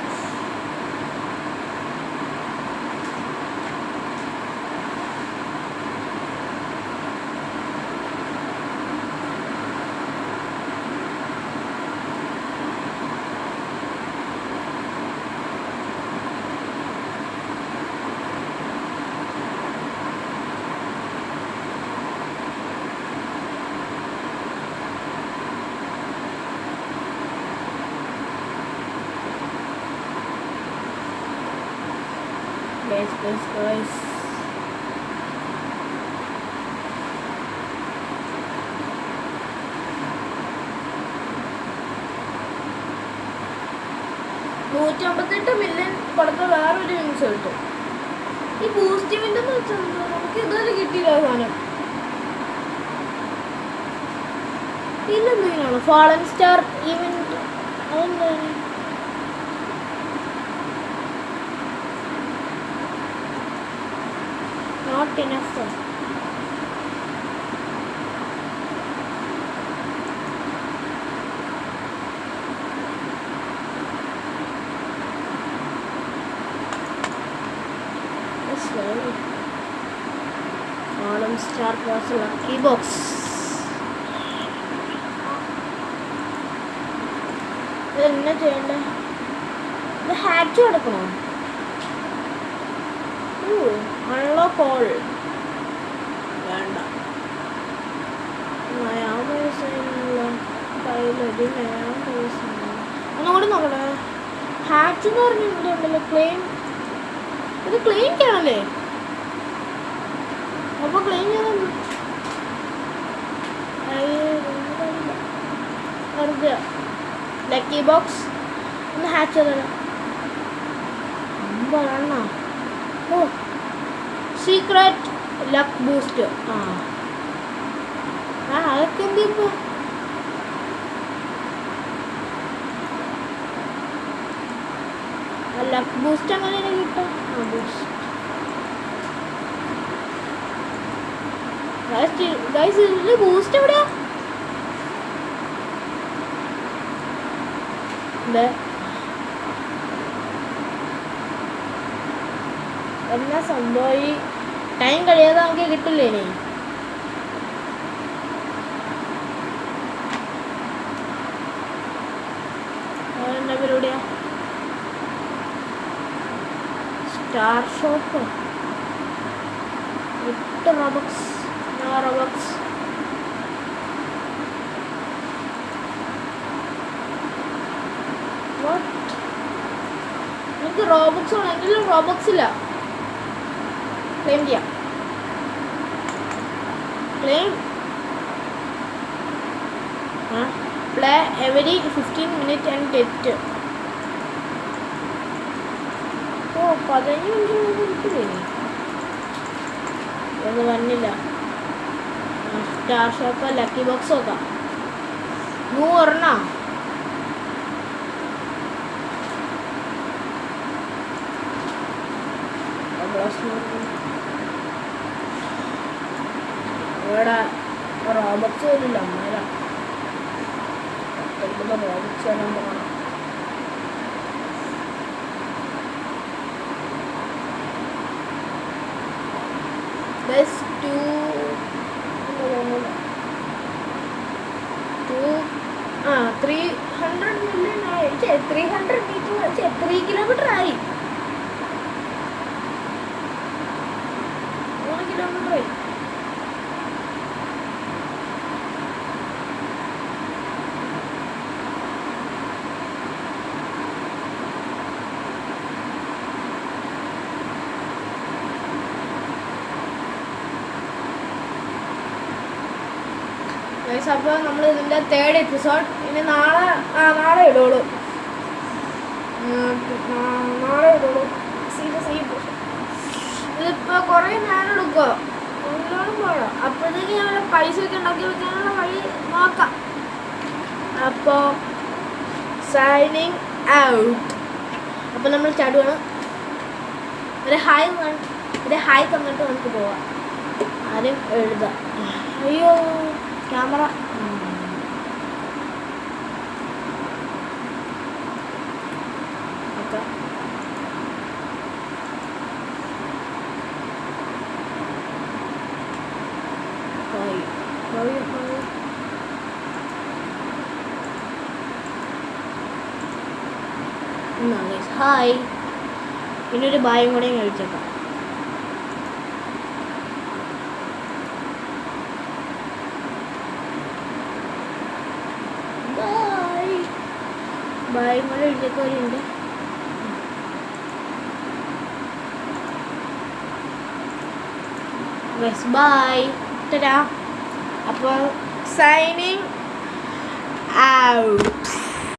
Guys. $158 മില്യൺ കൊടുത്ത വേറൊരു ന്യൂസ് കിട്ടും. ഈ ബൂസ്റ്റിവിൻ്റെ വെച്ചാൽ നമുക്ക് ഇതുവരെ കിട്ടിയില്ല സാധനം. ഇല്ലെന്തെങ്കിലാണോ ഫാളൻ സ്റ്റാർ ഈവൻറ്റ്? അതെന്താണ്? Not enough fun. That's very Autumn Star was a lucky box. എന്നാ ചെയ്യണ്ടേ? ഹാച്ച് കൊടുക്കണോ? അൺലോക്ക് ഓൾ വേണ്ട. ഒന്നുകൂടി നോക്കട്ടെ. ഹാച്ച് എന്ന് പറഞ്ഞിട്ടുണ്ടല്ലോ. ക്ലെയിം, ഇത് ക്ലെയിം ചെയ്യണല്ലേ? അപ്പോൾ ക്ലെയിം ചെയ്യണം. വെറുതെ ലക്കി ബോക്സ് ഒന്ന് ഹാച്ച് ചെയ്തോ. അമ്പതെണ്ണ. ഓ, സീക്രട്ട് ലക്ക് ബൂസ്റ്റ്. അതൊക്കെ എന്ത് ഇപ്പോൾ? ലക്ക് ബൂസ്റ്റ് അങ്ങനെ കിട്ടും. ഗൈസ് ഇതിൽ ബൂസ്റ്റ് എവിടെയാ? എന്നാ സംഭവം? ഈ ടൈം കഴിയാതെ നമുക്ക് കിട്ടില്ലേ? ഇനി എന്താ പരിപാടിയാ? Star shop 8 റോബക്സ്. റോബക്സ് എനിക്ക് റോബക്സ് ആണ്. എങ്കിലും റോബക്സ് ഇല്ല. ക്ലെയിം ചെയ്യാം. Claim play every 15 minutes and get. ഓ 15 മിനിറ്റ് കിട്ടില്ലേ? ഒന്നും വന്നില്ല. സ്റ്റാർ ഷോപ്പ് ലക്കി ബോക്സ് നോക്കാം. 100 ഇവിടെ റോബക്സ് പോലില്ല. അന്നേരം റോബക്സ് വരാൻ പോകണം. ബസ് 300 million ആയി. 300 മീറ്റർ 3 കിലോമീറ്റർ ആയി. 3 കിലോമീറ്റർ ആയി. അപ്പോൾ നമ്മൾ ഇതിൻ്റെ 3rd എപ്പിസോഡ് ഇനി നാളെ ഇടുള്ളൂ. ഇതിപ്പോൾ കുറേ നേരം എടുക്കുക. ഒന്നിനോടും പോകാം. അപ്പോഴത്തേക്ക് ഞാൻ പൈസയൊക്കെ ഉണ്ടാക്കി വെക്കാനുള്ള വഴി നോക്കാം. അപ്പോൾ സൈനിങ് ഔട്ട്. അപ്പോൾ നമ്മൾ ചാടുവാണ്. ഒരു ഹായ് തന്നിട്ട് നമുക്ക് പോവാം. ആരും എഴുതാം. അയ്യോ ക്യാമറ. ഹായ്. ഇനിയൊരു ബായും കൂടെ കഴിച്ചേക്കാം. ബായും കൂടെ എഴുതിയപ്പോലുണ്ട്. ബൈ. ടാറ്റാ. അപ്പോൾ സൈനിങ് ഔട്ട്.